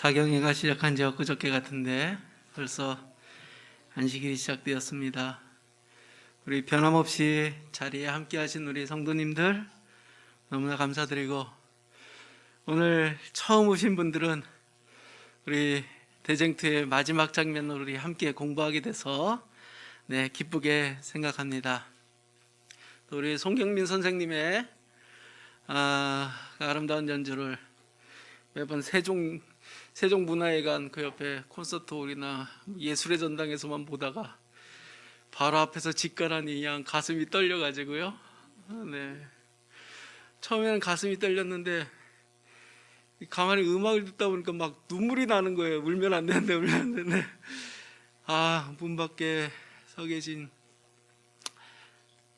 사경회가 시작한 지 엊그저께 같은데 벌써 안식일이 시작되었습니다. 우리 변함없이 자리에 함께 하신 우리 성도님들 너무나 감사드리고, 오늘 처음 오신 분들은 우리 대쟁투의 마지막 장면을 우리 함께 공부하게 돼서 기쁘게 생각합니다. 또 우리 송경민 선생님의 아름다운 연주를 매번 세종문화회관 그 옆에 콘서트홀이나 예술의 전당에서만 보다가 바로 앞에서 직관하니 그냥 가슴이 떨려가지고요. 처음에는 가슴이 떨렸는데 가만히 음악을 듣다 보니까 막 눈물이 나는 거예요. 울면 안 되는데 문 밖에 서 계신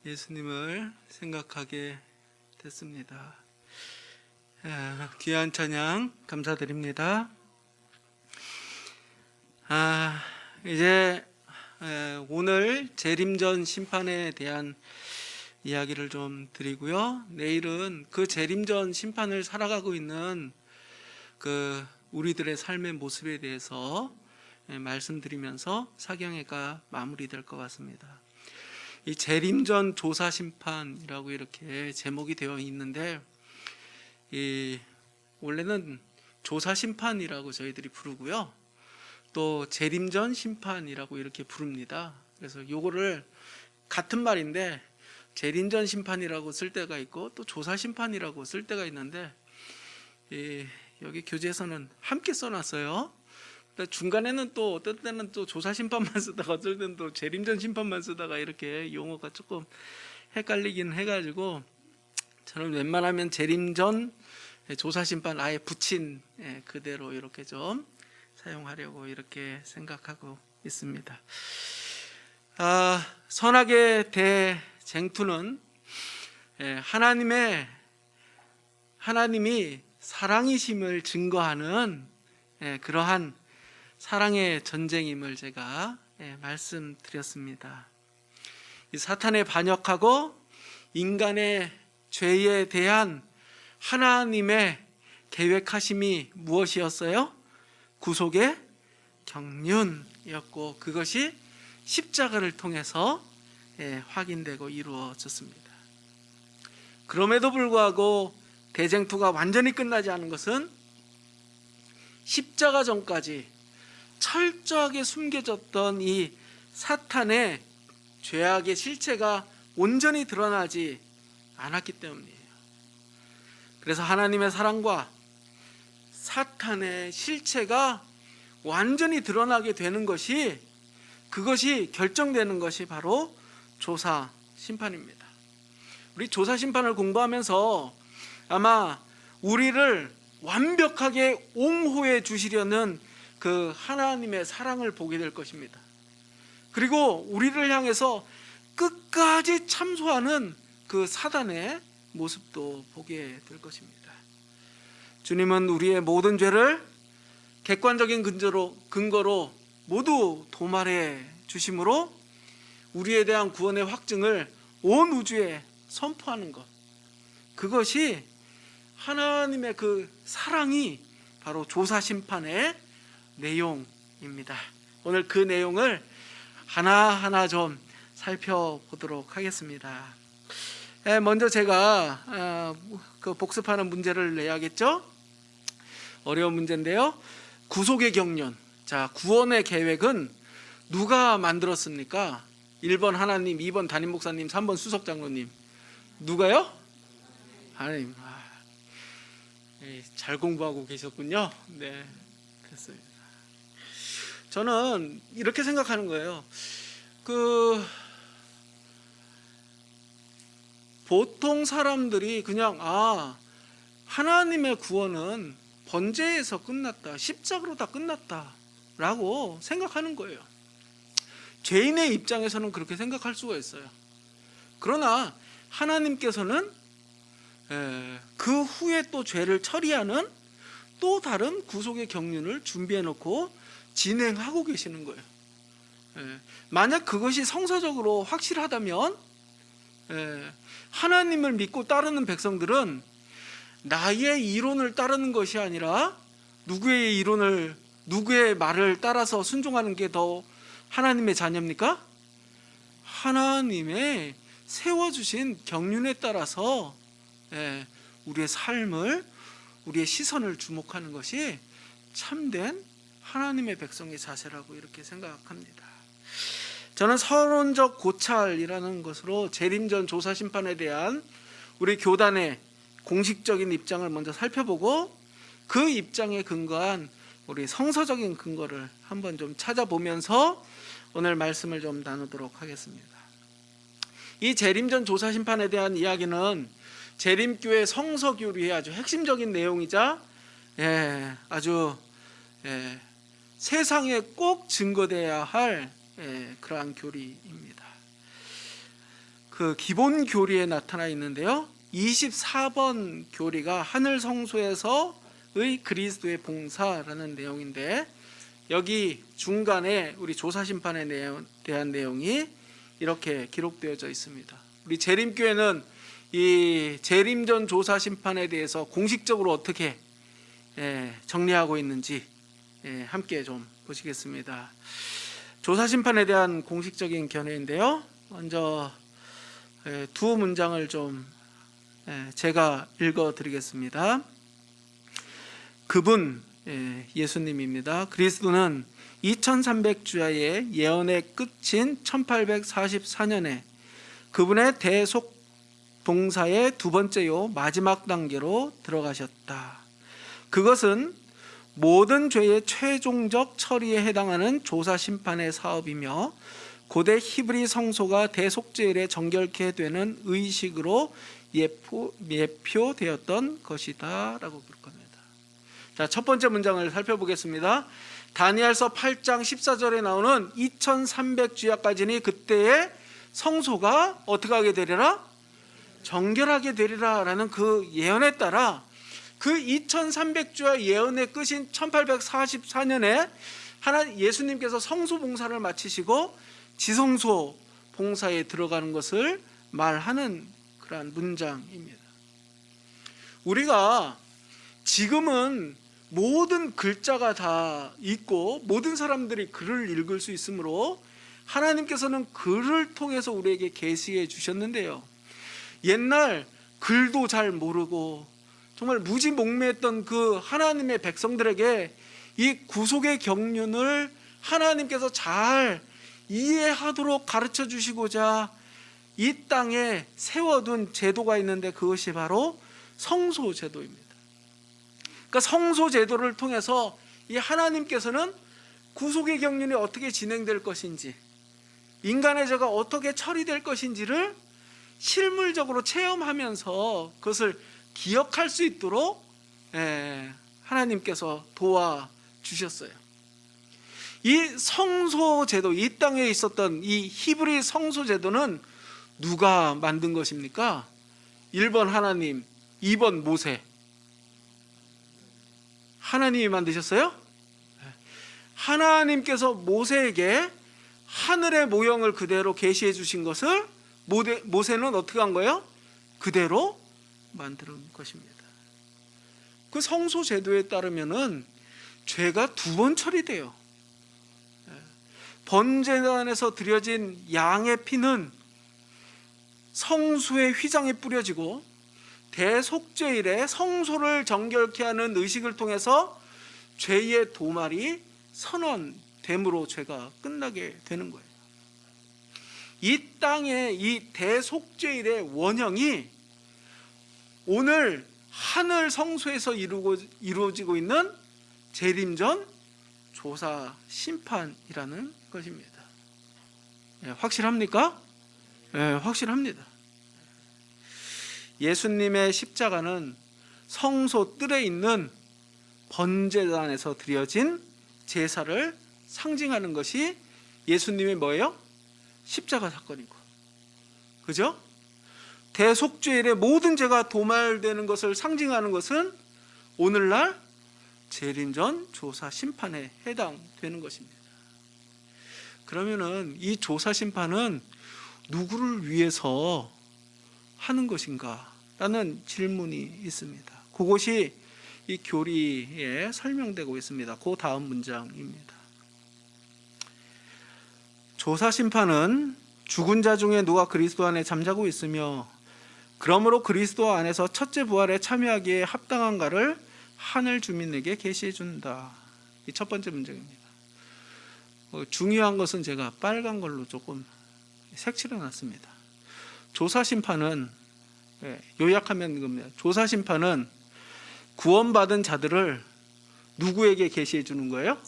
예수님을 생각하게 됐습니다. 귀한 찬양 감사드립니다. 이제 오늘 재림전 심판에 대한 이야기를 좀 드리고요. 내일은 그 재림전 심판을 살아가고 있는 그 우리들의 삶의 모습에 대해서 말씀드리면서 사경회가 마무리될 것 같습니다. 이 재림전 조사 심판이라고 이렇게 제목이 되어 있는데, 원래는 조사 심판이라고 저희들이 부르고요, 또 재림전 심판이라고 이렇게 부릅니다. 그래서 요거를 같은 말인데 재림전 심판이라고 쓸 때가 있고 또 조사 심판이라고 쓸 때가 있는데, 여기 교재에서는 함께 써놨어요. 중간에는 또 어떨 때는 또 조사 심판만 쓰다가 어떨 때는 또 재림전 심판만 쓰다가 이렇게 용어가 조금 헷갈리긴 해가지고, 저는 웬만하면 재림전 조사 심판 아예 붙인 그대로 이렇게 좀 사용하려고 이렇게 생각하고 있습니다. 선악의 대쟁투는 하나님이 사랑이심을 증거하는 그러한 사랑의 전쟁임을 제가 말씀드렸습니다. 이 사탄에 반역하고 인간의 죄에 대한 하나님의 계획하심이 무엇이었어요? 구속의 경륜이었고, 그것이 십자가를 통해서 확인되고 이루어졌습니다. 그럼에도 불구하고 대쟁투가 완전히 끝나지 않은 것은 십자가 전까지 철저하게 숨겨졌던 이 사탄의 죄악의 실체가 온전히 드러나지 않았기 때문이에요. 그래서 하나님의 사랑과 사탄의 실체가 완전히 드러나게 되는 것이, 그것이 결정되는 것이 바로 조사 심판입니다. 우리 조사 심판을 공부하면서 아마 우리를 완벽하게 옹호해 주시려는 그 하나님의 사랑을 보게 될 것입니다. 그리고 우리를 향해서 끝까지 참소하는 그 사단의 모습도 보게 될 것입니다. 주님은 우리의 모든 죄를 객관적인 근거로 모두 도말해 주심으로 우리에 대한 구원의 확증을 온 우주에 선포하는 것, 그것이 하나님의 그 사랑이 바로 조사 심판의 내용입니다. 오늘 그 내용을 하나하나 좀 살펴보도록 하겠습니다. 먼저 제가 그 복습하는 문제를 내야겠죠? 어려운 문제인데요. 구속의 경륜. 자, 구원의 계획은 누가 만들었습니까? 1번 하나님, 2번 담임 목사님, 3번 수석 장로님. 누가요? 하나님. 잘 공부하고 계셨군요. 네, 됐습니다. 저는 이렇게 생각하는 거예요. 보통 사람들이 그냥 하나님의 구원은 번제에서 끝났다, 십자가로 다 끝났다 라고 생각하는 거예요. 죄인의 입장에서는 그렇게 생각할 수가 있어요. 그러나 하나님께서는 그 후에 또 죄를 처리하는 또 다른 구속의 경륜을 준비해 놓고 진행하고 계시는 거예요. 만약 그것이 성서적으로 확실하다면 하나님을 믿고 따르는 백성들은 나의 이론을 따르는 것이 아니라 누구의 이론을, 누구의 말을 따라서 순종하는 게 더 하나님의 자녀입니까? 하나님의 세워주신 경륜에 따라서 우리의 삶을, 우리의 시선을 주목하는 것이 참된 하나님의 백성의 자세라고 이렇게 생각합니다. 저는 서론적 고찰이라는 것으로 재림전 조사 심판에 대한 우리 교단의 공식적인 입장을 먼저 살펴보고 그 입장에 근거한 우리 성서적인 근거를 한번 좀 찾아보면서 오늘 말씀을 좀 나누도록 하겠습니다. 이 재림전 조사 심판에 대한 이야기는 재림교회 성서교리의 아주 핵심적인 내용이자 아주 세상에 꼭 증거되어야 할 그러한 교리입니다. 그 기본 교리에 나타나 있는데요, 24번 교리가 하늘 성소에서의 그리스도의 봉사라는 내용인데, 여기 중간에 우리 조사 심판에 대한 내용이 이렇게 기록되어져 있습니다. 우리 재림교회는 이 재림전 조사 심판에 대해서 공식적으로 어떻게 정리하고 있는지 함께 좀 보시겠습니다. 조사 심판에 대한 공식적인 견해인데요, 먼저 두 문장을 좀 제가 읽어 드리겠습니다. 그분, 예수님입니다. 그리스도는 2300주야의 예언의 끝인 1844년에 그분의 대속봉사의 두 번째요 마지막 단계로 들어가셨다. 그것은 모든 죄의 최종적 처리에 해당하는 조사 심판의 사업이며 고대 히브리 성소가 대속죄일에 정결케 되는 의식으로 예표되었던 것이다 라고 기록합니다. 자, 첫 번째 문장을 살펴보겠습니다. 다니엘서 8장 14절에 나오는 2300주야까지니 그때의 성소가 어떻게 하게 되리라? 정결하게 되리라 라는 그 예언에 따라 그 2300주야 예언의 끝인 1844년에 예수님께서 성소 봉사를 마치시고 지성소 봉사에 들어가는 것을 말하는 그러한 문장입니다. 우리가 지금은 모든 글자가 다 있고 모든 사람들이 글을 읽을 수 있으므로 하나님께서는 글을 통해서 우리에게 계시해 주셨는데요, 옛날 글도 잘 모르고 정말 무지몽매했던 그 하나님의 백성들에게 이 구속의 경륜을 하나님께서 잘 이해하도록 가르쳐 주시고자 이 땅에 세워둔 제도가 있는데 그것이 바로 성소 제도입니다. 그러니까 성소 제도를 통해서 이 하나님께서는 구속의 경륜이 어떻게 진행될 것인지, 인간의 죄가 어떻게 처리될 것인지를 실물적으로 체험하면서 그것을 기억할 수 있도록 하나님께서 도와주셨어요. 이 성소 제도, 이 땅에 있었던 이 히브리 성소 제도는 누가 만든 것입니까? 1번 하나님, 2번 모세. 하나님이 만드셨어요? 하나님께서 모세에게 하늘의 모형을 그대로 계시해 주신 것을 모세는 어떻게 한 거예요? 그대로 만드는 것입니다. 그 성소 제도에 따르면은 죄가 두 번 처리돼요. 번제단에서 드려진 양의 피는 성소의 휘장에 뿌려지고 대속죄일에 성소를 정결케 하는 의식을 통해서 죄의 도말이 선언됨으로 죄가 끝나게 되는 거예요. 이 땅의 이 대속죄일의 원형이 오늘 하늘 성소에서 이루어지고 있는 재림전 조사 심판이라는 것입니다. 확실합니까? 확실합니다. 예수님의 십자가는 성소 뜰에 있는 번제단에서 드려진 제사를 상징하는 것이 예수님의 뭐예요? 십자가 사건이고, 그죠? 대속죄일에 모든 죄가 도말되는 것을 상징하는 것은 오늘날 재림전 조사 심판에 해당되는 것입니다. 그러면은 이 조사 심판은 누구를 위해서 하는 것인가? 라는 질문이 있습니다. 그것이 이 교리에 설명되고 있습니다. 그 다음 문장입니다. 조사 심판은 죽은 자 중에 누가 그리스도 안에 잠자고 있으며 그러므로 그리스도 안에서 첫째 부활에 참여하기에 합당한가를 하늘 주민에게 계시해 준다. 이 첫 번째 문장입니다. 중요한 것은 제가 빨간 걸로 조금 색칠해 놨습니다. 조사 심판은, 요약하면 이겁니다. 조사 심판은 구원받은 자들을 누구에게 계시해 주는 거예요?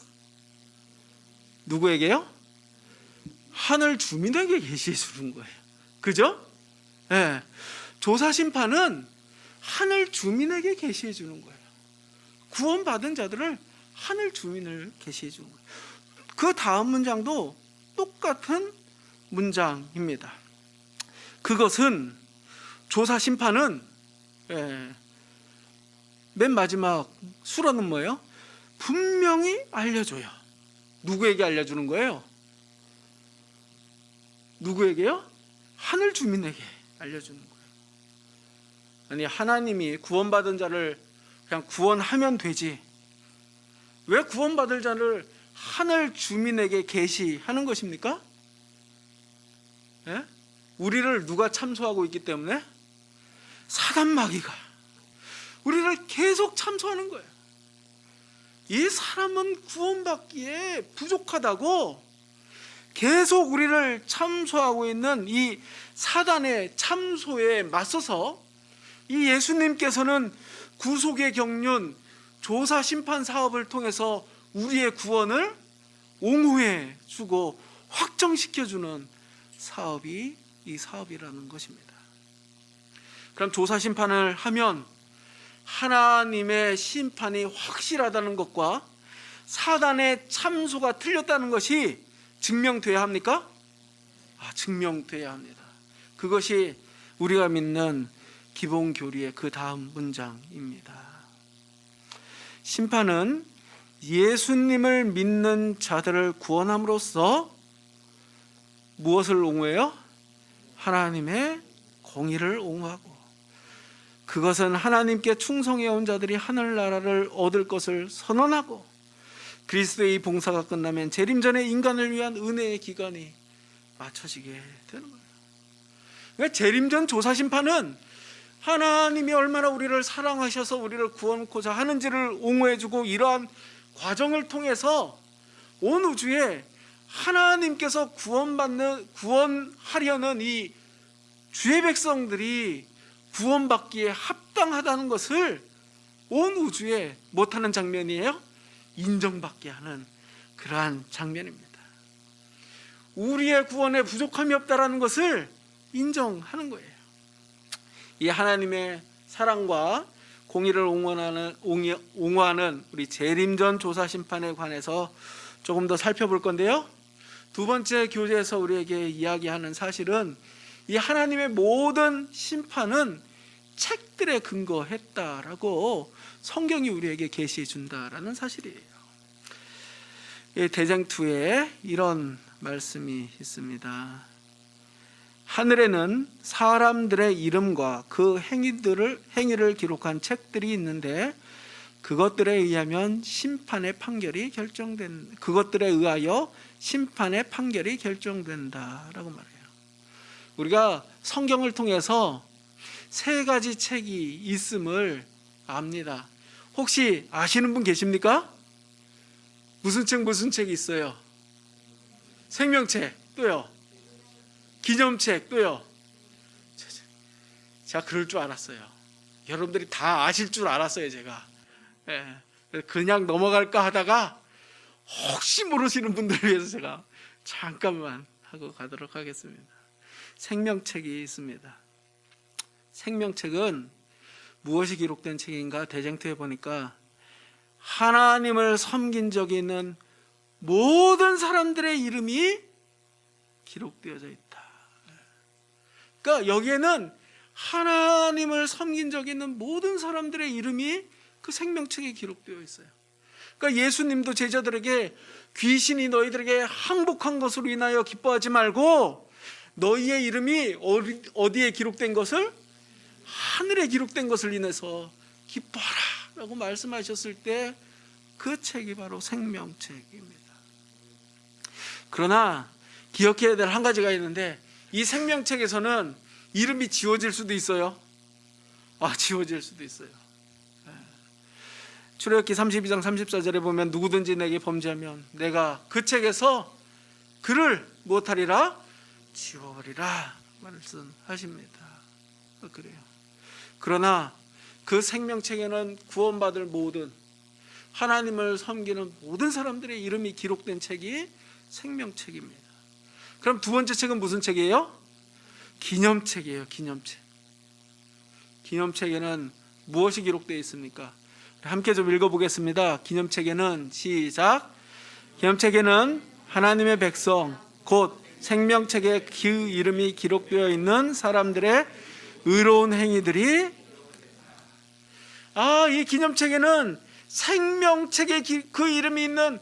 누구에게요? 하늘 주민에게 계시해 주는 거예요. 그죠? 네. 조사 심판은 하늘 주민에게 계시해 주는 거예요. 구원받은 자들을 하늘 주민을 계시해 주는 거예요. 그 다음 문장도 똑같은 문장입니다. 그것은 조사 심판은 맨 마지막 수로는 뭐예요? 분명히 알려줘요. 누구에게 알려주는 거예요? 누구에게요? 하늘 주민에게 알려주는 거예요. 아니, 하나님이 구원받은 자를 그냥 구원하면 되지, 왜 구원받을 자를 하늘 주민에게 계시하는 것입니까? 예? 우리를 누가 참소하고 있기 때문에? 사단 마귀가 우리를 계속 참소하는 거예요. 이 사람은 구원받기에 부족하다고 계속 우리를 참소하고 있는 이 사단의 참소에 맞서서 이 예수님께서는 구속의 경륜, 조사 심판 사업을 통해서 우리의 구원을 옹호해 주고 확정시켜 주는 사업이 이 사업이라는 것입니다. 그럼 조사 심판을 하면 하나님의 심판이 확실하다는 것과 사단의 참소가 틀렸다는 것이 증명돼야 합니까? 증명돼야 합니다. 그것이 우리가 믿는 기본 교리의 그 다음 문장입니다. 심판은 예수님을 믿는 자들을 구원함으로써 무엇을 옹호해요? 하나님의 공의를 옹호하고, 그것은 하나님께 충성해온 자들이 하늘나라를 얻을 것을 선언하고, 그리스도의 봉사가 끝나면 재림전에 인간을 위한 은혜의 기간이 맞춰지게 되는 거예요. 그러니까 재림전 조사 심판은 하나님이 얼마나 우리를 사랑하셔서 우리를 구원코자 하는지를 옹호해주고, 이러한 과정을 통해서 온 우주에 하나님께서 구원하려는 이 주의 백성들이 구원받기에 합당하다는 것을 온 우주에 못하는 장면이에요? 인정받게 하는 그러한 장면입니다. 우리의 구원에 부족함이 없다라는 것을 인정하는 거예요. 이 하나님의 사랑과 공의를 옹호하는 우리 재림전 조사 심판에 관해서 조금 더 살펴볼 건데요, 두 번째 교재에서 우리에게 이야기하는 사실은 이 하나님의 모든 심판은 책들에 근거했다라고 성경이 우리에게 계시해 준다라는 사실이에요. 대쟁투에 이런 말씀이 있습니다. 하늘에는 사람들의 이름과 그 행위를 기록한 책들이 있는데 그것들에 의하여 심판의 판결이 결정된다라고 말해요. 우리가 성경을 통해서 세 가지 책이 있음을 압니다. 혹시 아시는 분 계십니까? 무슨 책이 있어요? 생명책, 또요? 기념책, 또요? 제가 그럴 줄 알았어요. 여러분들이 다 아실 줄 알았어요, 제가. 그냥 넘어갈까 하다가 혹시 모르시는 분들을 위해서 제가 잠깐만 하고 가도록 하겠습니다. 생명책이 있습니다. 생명책은 무엇이 기록된 책인가? 대쟁투에 보니까 하나님을 섬긴 적이 있는 모든 사람들의 이름이 기록되어져 있다. 그러니까 여기에는 하나님을 섬긴 적이 있는 모든 사람들의 이름이 그 생명책에 기록되어 있어요. 그러니까 예수님도 제자들에게 귀신이 너희들에게 항복한 것으로 인하여 기뻐하지 말고 너희의 이름이 어디에 기록된 것을? 하늘에 기록된 것을 인해서 기뻐하라 라고 말씀하셨을 때 그 책이 바로 생명책입니다. 그러나 기억해야 될 한 가지가 있는데, 이 생명책에서는 이름이 지워질 수도 있어요. 지워질 수도 있어요. 출애굽기 32장 34절에 보면 누구든지 내게 범죄하면 내가 그 책에서 그를 무엇하리라? 지워버리라 말씀하십니다. 그래요. 그러나 그 생명책에는 구원받을 모든, 하나님을 섬기는 모든 사람들의 이름이 기록된 책이 생명책입니다. 그럼 두 번째 책은 무슨 책이에요? 기념책이에요. 기념책. 기념책에는 무엇이 기록되어 있습니까? 함께 좀 읽어보겠습니다. 기념책에는, 시작. 기념책에는 하나님의 백성 곧 생명책에 그 이름이 기록되어 있는 사람들의 의로운 행위들이, 이 기념책에는 생명책에 그 이름이 있는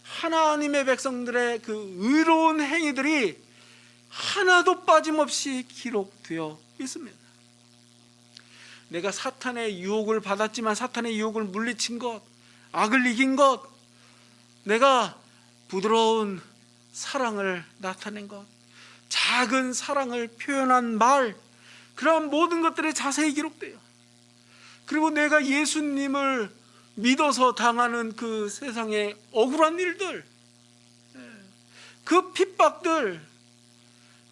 하나님의 백성들의 그 의로운 행위들이 하나도 빠짐없이 기록되어 있습니다. 내가 사탄의 유혹을 받았지만 사탄의 유혹을 물리친 것, 악을 이긴 것, 내가 부드러운 사랑을 나타낸 것, 작은 사랑을 표현한 말, 그런 모든 것들이 자세히 기록돼요. 그리고 내가 예수님을 믿어서 당하는 그 세상의 억울한 일들, 그 핍박들,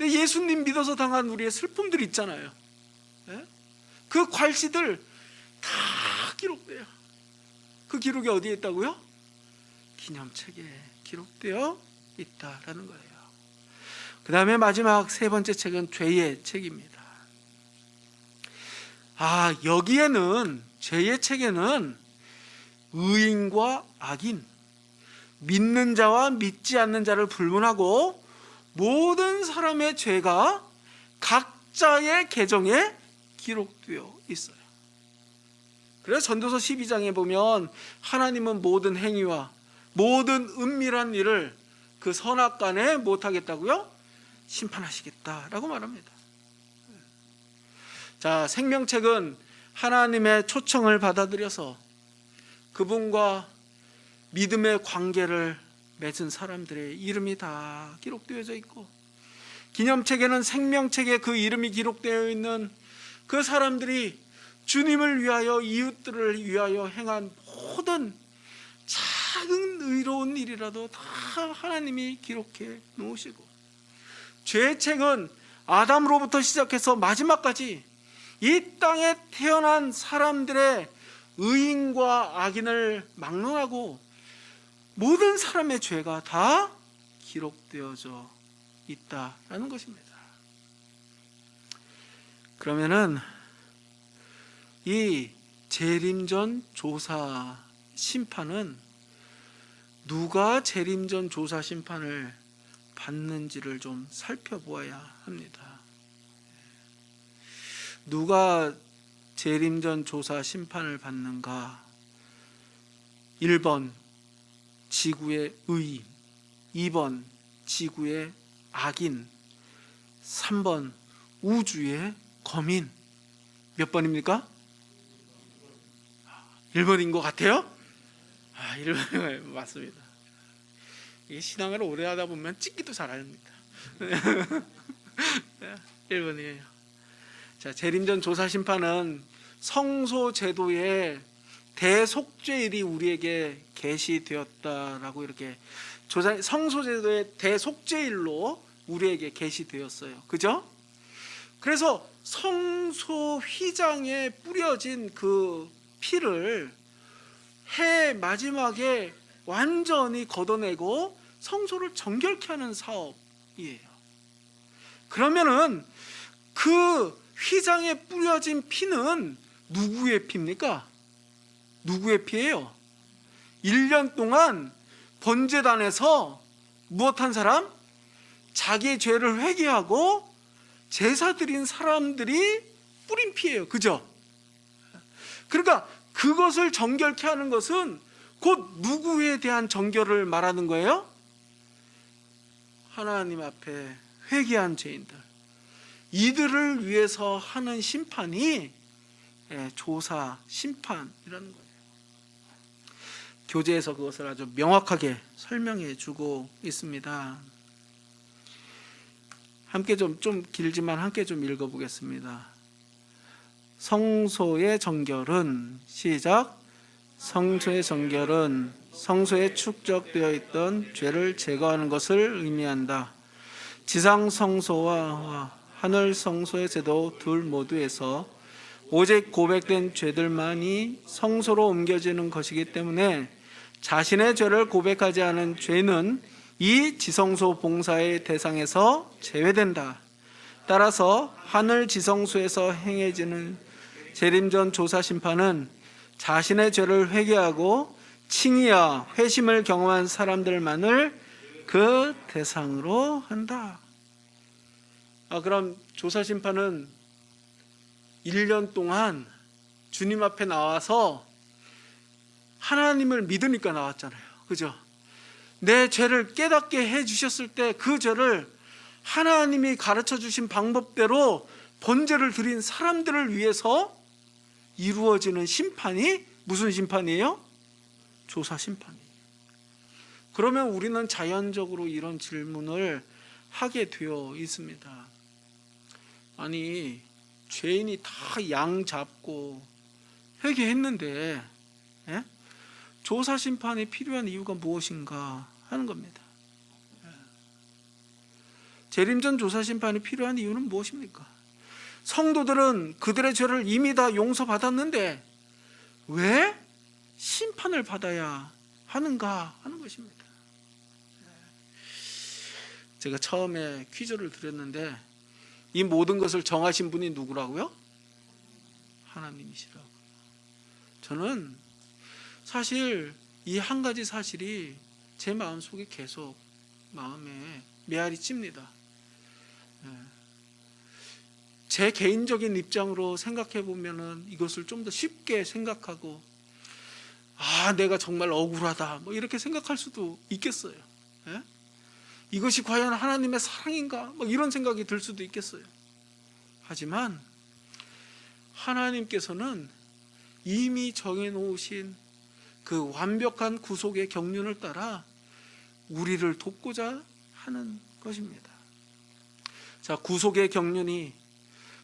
예수님 믿어서 당한 우리의 슬픔들 있잖아요. 그 괄시들 다 기록돼요. 그 기록이 어디에 있다고요? 기념책에 기록되어 있다라는 거예요. 그 다음에 마지막 세 번째 책은 죄의 책입니다. 여기에는, 죄의 책에는 의인과 악인, 믿는 자와 믿지 않는 자를 불문하고 모든 사람의 죄가 각자의 계정에 기록되어 있어요. 그래서 전도서 12장에 보면 하나님은 모든 행위와 모든 은밀한 일을 그 선악간에 못하겠다고요? 심판하시겠다라고 말합니다. 자, 생명책은 하나님의 초청을 받아들여서 그분과 믿음의 관계를 맺은 사람들의 이름이 다 기록되어져 있고, 기념책에는 생명책에 그 이름이 기록되어 있는 그 사람들이 주님을 위하여, 이웃들을 위하여 행한 모든 작은 의로운 일이라도 다 하나님이 기록해 놓으시고, 죄의 책은 아담으로부터 시작해서 마지막까지 이 땅에 태어난 사람들의 의인과 악인을 막론하고 모든 사람의 죄가 다 기록되어져 있다라는 것입니다. 그러면은 이 재림전 조사 심판은 누가 재림전 조사 심판을 받는지를 좀 살펴보아야 합니다. 누가 재림전 조사 심판을 받는가? 1번 지구의 의인, 2번 지구의 악인, 3번 우주의 거민. 몇 번입니까? 1번인 것 같아요? 1번 맞습니다. 이게 신앙을 오래 하다 보면 찍기도 잘합니다. 1번이에요. 자, 재림전 조사 심판은 성소 제도의 대속죄일이 우리에게 계시되었다라고, 이렇게 성소 제도의 대속죄일로 우리에게 계시되었어요. 그죠? 그래서 성소 휘장에 뿌려진 그 피를 해 마지막에 완전히 걷어내고 성소를 정결케 하는 사업이에요. 그러면은 그 휘장에 뿌려진 피는 누구의 피입니까? 누구의 피예요? 1년 동안 번제단에서 무엇한 사람? 자기의 죄를 회개하고 제사 드린 사람들이 뿌린 피예요. 그죠? 그러니까 그것을 정결케 하는 것은 곧 누구에 대한 정결을 말하는 거예요? 하나님 앞에 회개한 죄인들, 이들을 위해서 하는 심판이 조사 심판이라는 거예요. 교재에서 그것을 아주 명확하게 설명해 주고 있습니다. 함께 좀 길지만 함께 좀 읽어보겠습니다. 성소의 정결은 시작. 성소의 정결은 성소에 축적되어 있던 죄를 제거하는 것을 의미한다. 지상 성소와 하늘 성소의 제도 둘 모두에서 오직 고백된 죄들만이 성소로 옮겨지는 것이기 때문에 자신의 죄를 고백하지 않은 죄는 이 지성소 봉사의 대상에서 제외된다. 따라서 하늘 지성소에서 행해지는 재림전 조사 심판은 자신의 죄를 회개하고 칭의와 회심을 경험한 사람들만을 그 대상으로 한다. 그럼 조사 심판은 1년 동안 주님 앞에 나와서 하나님을 믿으니까 나왔잖아요. 그죠? 내 죄를 깨닫게 해주셨을 때 그 죄를 하나님이 가르쳐 주신 방법대로 번제를 드린 사람들을 위해서 이루어지는 심판이 무슨 심판이에요? 조사 심판이에요. 그러면 우리는 자연적으로 이런 질문을 하게 되어 있습니다. 아니, 죄인이 다 양 잡고 회개했는데 조사 심판이 필요한 이유가 무엇인가 하는 겁니다. 재림전 조사 심판이 필요한 이유는 무엇입니까? 성도들은 그들의 죄를 이미 다 용서받았는데 왜 심판을 받아야 하는가 하는 것입니다. 제가 처음에 퀴즈를 드렸는데 이 모든 것을 정하신 분이 누구라고요? 하나님이시라고요. 저는 사실 이 한 가지 사실이 제 마음속에 계속 마음에 메아리 찝니다. 제 개인적인 입장으로 생각해 보면은 이것을 좀 더 쉽게 생각하고 내가 정말 억울하다 뭐 이렇게 생각할 수도 있겠어요. 이것이 과연 하나님의 사랑인가 뭐 이런 생각이 들 수도 있겠어요. 하지만 하나님께서는 이미 정해놓으신 그 완벽한 구속의 경륜을 따라 우리를 돕고자 하는 것입니다. 자, 구속의 경륜이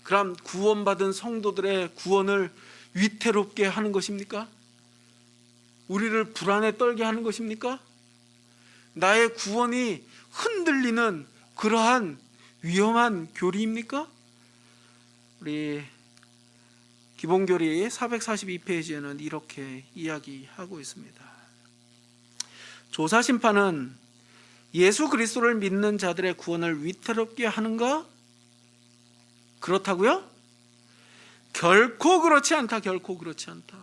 그럼 구원받은 성도들의 구원을 위태롭게 하는 것입니까? 우리를 불안에 떨게 하는 것입니까? 나의 구원이 흔들리는 그러한 위험한 교리입니까? 우리 기본교리 442페이지에는 이렇게 이야기하고 있습니다. 조사심판은 예수 그리스도를 믿는 자들의 구원을 위태롭게 하는가? 그렇다고요? 결코 그렇지 않다. 결코 그렇지 않다.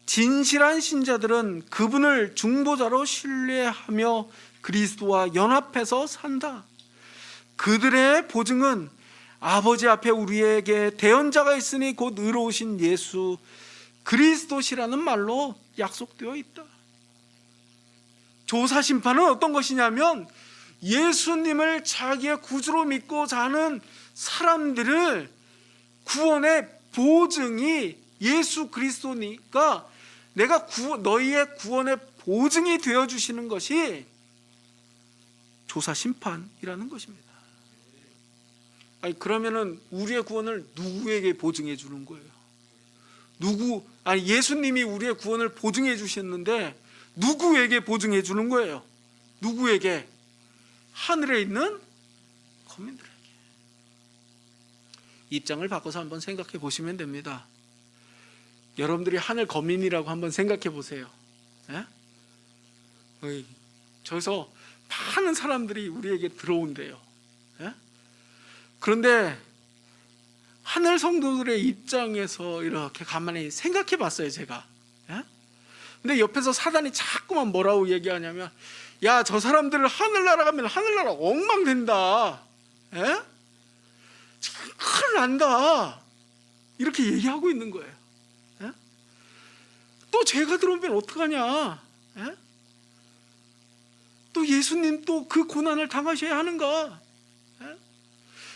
진실한 신자들은 그분을 중보자로 신뢰하며 그리스도와 연합해서 산다. 그들의 보증은 아버지 앞에 우리에게 대언자가 있으니 곧 의로우신 예수 그리스도시라는 말로 약속되어 있다. 조사심판은 어떤 것이냐면 예수님을 자기의 구주로 믿고 사는 사람들을 구원의 보증이 예수 그리스도니까 내가 너희의 구원의 보증이 되어주시는 것이 조사심판이라는 것입니다. 그러면은 우리의 구원을 누구에게 보증해 주는 거예요? 예수님이 우리의 구원을 보증해 주셨는데 누구에게 보증해 주는 거예요? 누구에게? 하늘에 있는 거민들에게. 입장을 바꿔서 한번 생각해 보시면 됩니다. 여러분들이 하늘 거민이라고 한번 생각해 보세요. 저기서 많은 사람들이 우리에게 들어온대요. 그런데 하늘 성도들의 입장에서 이렇게 가만히 생각해 봤어요, 제가. 근데 옆에서 사단이 자꾸만 뭐라고 얘기하냐면, 야, 저 사람들을 하늘나라 가면 하늘나라 엉망된다. 큰일 난다. 이렇게 얘기하고 있는 거예요. 또 죄가 들어오면 어떡하냐? 또 예수님 또 그 고난을 당하셔야 하는가?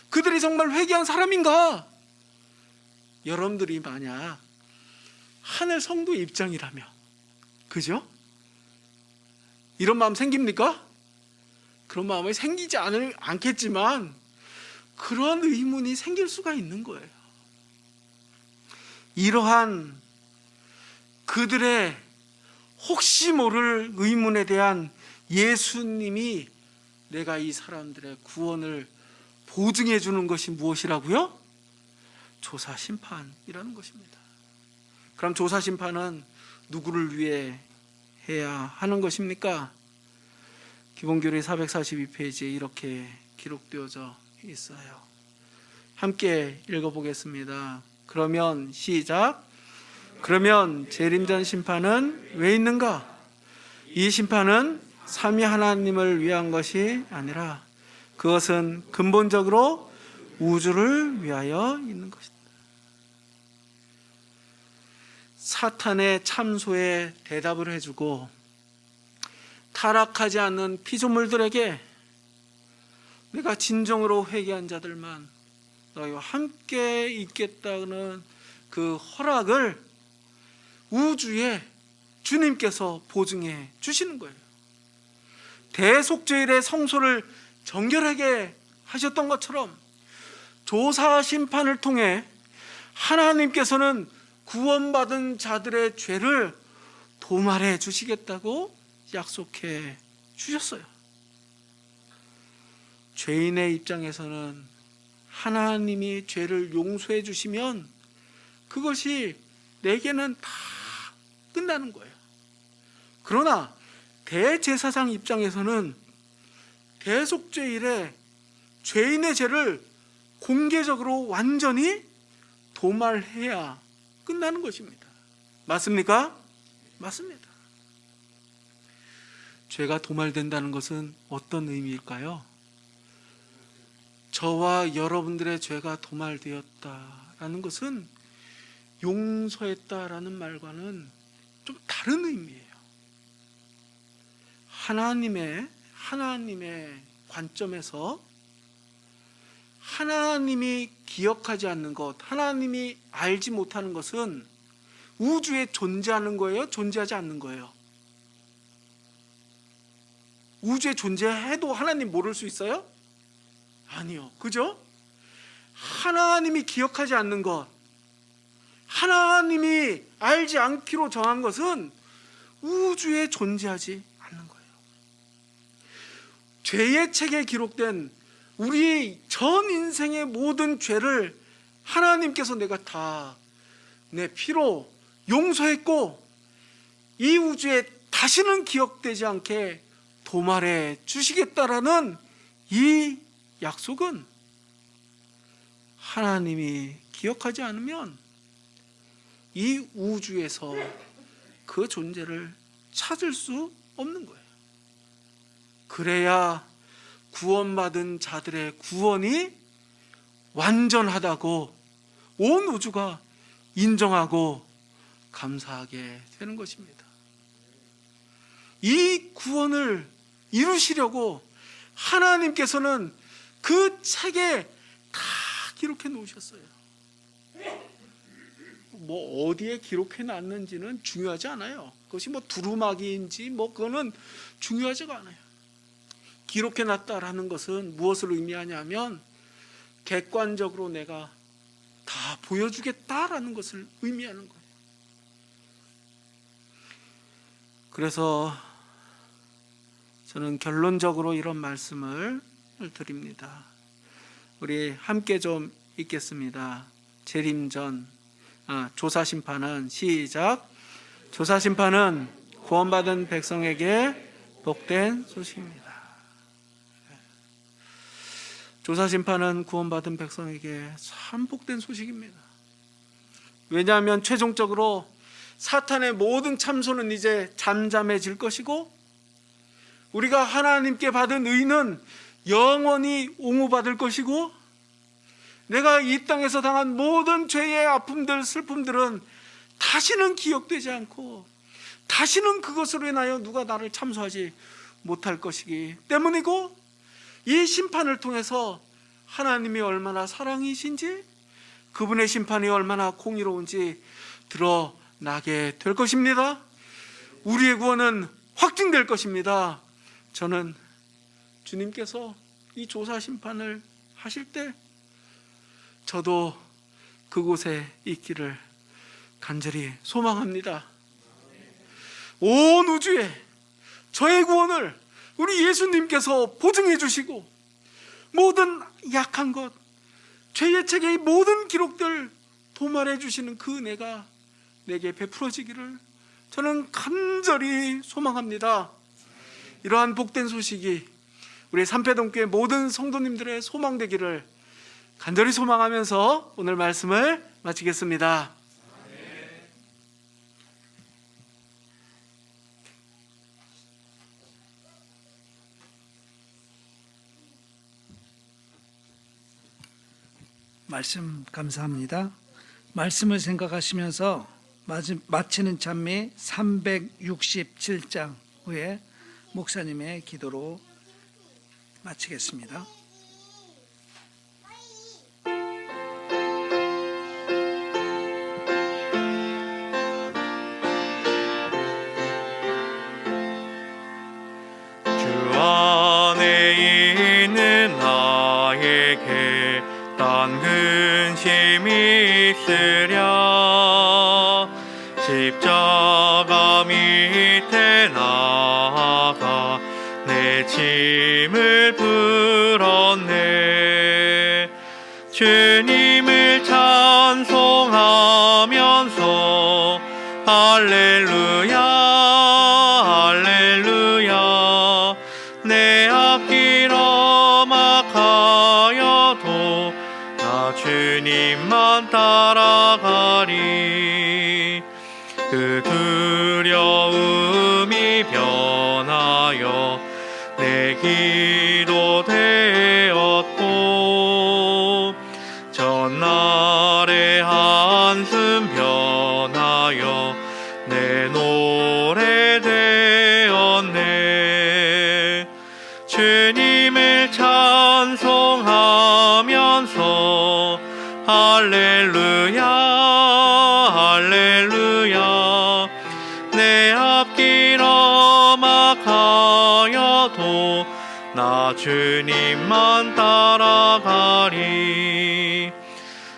그들이 정말 회개한 사람인가? 여러분들이 만약 하늘 성도 입장이라면, 그죠? 이런 마음 생깁니까? 그런 마음이 생기지 않겠지만 그런 의문이 생길 수가 있는 거예요. 이러한 그들의 혹시 모를 의문에 대한 예수님이 내가 이 사람들의 구원을 보증해 주는 것이 무엇이라고요? 조사 심판이라는 것입니다. 그럼 조사 심판은 누구를 위해 해야 하는 것입니까? 기본교리 442페이지에 이렇게 기록되어져 있어요. 함께 읽어보겠습니다. 그러면 시작. 그러면 재림전 심판은 왜 있는가? 이 심판은 삼위 하나님을 위한 것이 아니라 그것은 근본적으로 우주를 위하여 있는 것이다. 사탄의 참소에 대답을 해주고 타락하지 않는 피조물들에게 내가 진정으로 회개한 자들만 너희와 함께 있겠다는 그 허락을 우주에 주님께서 보증해 주시는 거예요. 대속죄일의 성소를 정결하게 하셨던 것처럼 조사 심판을 통해 하나님께서는 구원받은 자들의 죄를 도말해 주시겠다고 약속해 주셨어요. 죄인의 입장에서는 하나님이 죄를 용서해 주시면 그것이 내게는 다 끝나는 거예요. 그러나 대제사장 입장에서는 대속죄일에 죄인의 죄를 공개적으로 완전히 도말해야 끝나는 것입니다. 맞습니까? 맞습니다. 죄가 도말된다는 것은 어떤 의미일까요? 저와 여러분들의 죄가 도말되었다라는 것은 용서했다라는 말과는 좀 다른 의미예요. 하나님의 관점에서 하나님이 기억하지 않는 것, 하나님이 알지 못하는 것은 우주에 존재하는 거예요? 존재하지 않는 거예요? 우주에 존재해도 하나님 모를 수 있어요? 아니요. 그죠? 하나님이 기억하지 않는 것, 하나님이 알지 않기로 정한 것은 우주에 존재하지 않는 거예요. 죄의 책에 기록된 우리 전 인생의 모든 죄를 하나님께서 내가 다 내 피로 용서했고 이 우주에 다시는 기억되지 않게 도말해 주시겠다라는 이 약속은 하나님이 기억하지 않으면 이 우주에서 그 존재를 찾을 수 없는 거예요. 그래야 구원받은 자들의 구원이 완전하다고 온 우주가 인정하고 감사하게 되는 것입니다. 이 구원을 이루시려고 하나님께서는 그 책에 다 기록해 놓으셨어요. 뭐 어디에 기록해 놨는지는 중요하지 않아요. 그것이 뭐 두루마기인지 뭐 그거는 중요하지가 않아요. 기록해 놨다라는 것은 무엇을 의미하냐면 객관적으로 내가 다 보여주겠다라는 것을 의미하는 거예요. 그래서 저는 결론적으로 이런 말씀을 드립니다. 우리 함께 좀 읽겠습니다. 재림전 조사 심판은 시작. 조사 심판은 구원받은 백성에게 복된 소식입니다. 조사 심판은 구원받은 백성에게 참 복된 소식입니다. 왜냐하면 최종적으로 사탄의 모든 참소는 이제 잠잠해질 것이고 우리가 하나님께 받은 의는 영원히 옹호받을 것이고 내가 이 땅에서 당한 모든 죄의 아픔들, 슬픔들은 다시는 기억되지 않고 다시는 그것으로 인하여 누가 나를 참소하지 못할 것이기 때문이고 이 심판을 통해서 하나님이 얼마나 사랑이신지 그분의 심판이 얼마나 공의로운지 드러나게 될 것입니다. 우리의 구원은 확증될 것입니다. 저는 주님께서 이 조사 심판을 하실 때 저도 그곳에 있기를 간절히 소망합니다. 온 우주에 저의 구원을 우리 예수님께서 보증해 주시고 모든 약한 것, 죄의 책의 모든 기록들 도말해 주시는 그 은혜가 내게 베풀어지기를 저는 간절히 소망합니다. 이러한 복된 소식이 우리 삼패동교회 모든 성도님들의 소망되기를 간절히 소망하면서 오늘 말씀을 마치겠습니다. 말씀 감사합니다. 말씀을 생각하시면서 마치는 찬미 367장 후에 목사님의 기도로 마치겠습니다. 주 안에 있는 나에게 딴 근심이 있으랴. 십자가 밑에 나아가 내 짐을 풀었네. 주님을 찬송하면서 할렐루야 할렐루야. 내 앞길 험악하여도 나 주님만 따라가리. 그 두려움이 변하여 내 기도 되었고 전날의 한숨 변하여 내 노래 되었네. 주님을 찬송하면서 할렐루야 할렐루야. 내 앞길 험악하여도 나 주님만 따라가리.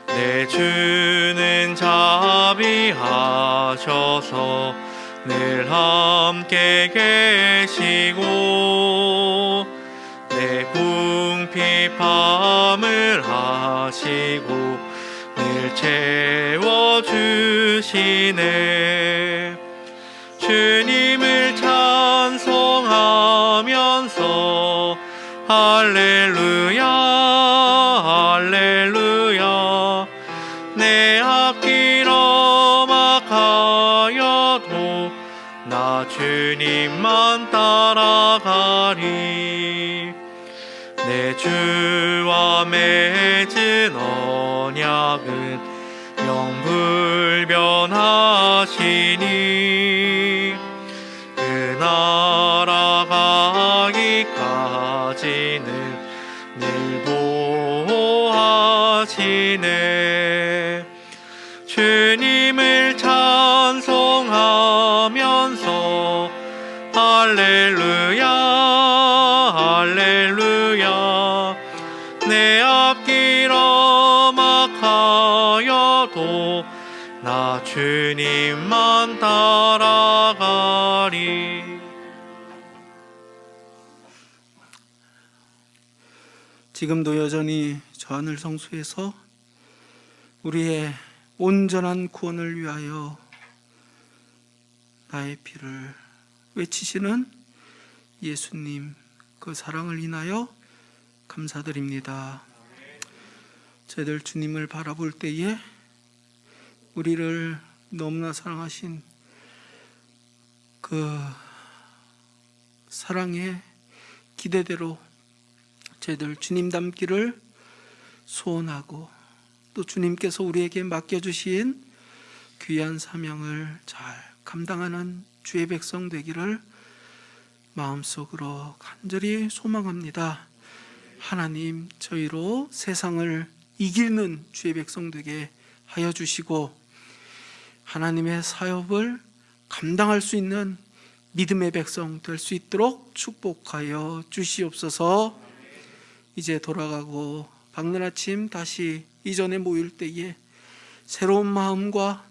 내 주는 자비하셔서 늘 함께 계시고 내 궁핍함을 하시고 늘 채워주시네. 주님을 찬송하면서 할렐루야 할렐루야. 내 앞길 험악하여도 나 주님만 따라가리. 내 주와 맺은 언약은 영불변하시니 그 나라 가기까지는 늘 보호하시네. 주님을 찬송하면서 할렐루야 할렐루야. 내 앞길 험악하여도 나 주님만 따라가리. 지금도 여전히 저 하늘 성소에서 우리의 온전한 구원을 위하여 나의 피를 외치시는 예수님, 그 사랑을 인하여 감사드립니다. 저희들 주님을 바라볼 때에 우리를 너무나 사랑하신 그 사랑의 기대대로 저희들 주님 닮기를 소원하고 또 주님께서 우리에게 맡겨주신 귀한 사명을 잘 감당하는 주의 백성 되기를 마음속으로 간절히 소망합니다. 하나님, 저희로 세상을 이기는 주의 백성 되게 하여 주시고 하나님의 사역을 감당할 수 있는 믿음의 백성 될 수 있도록 축복하여 주시옵소서. 이제 돌아가고 밝는 아침 다시 이전에 모일 때에 새로운 마음과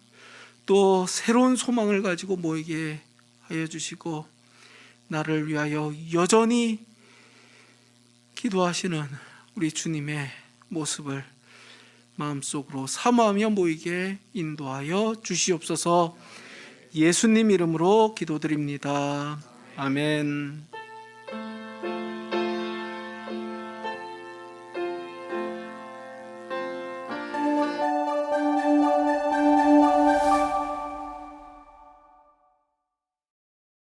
또 새로운 소망을 가지고 모이게 하여 주시고, 나를 위하여 여전히 기도하시는 우리 주님의 모습을 마음속으로 사모하며 모이게 인도하여 주시옵소서. 예수님 이름으로 기도드립니다. 아멘.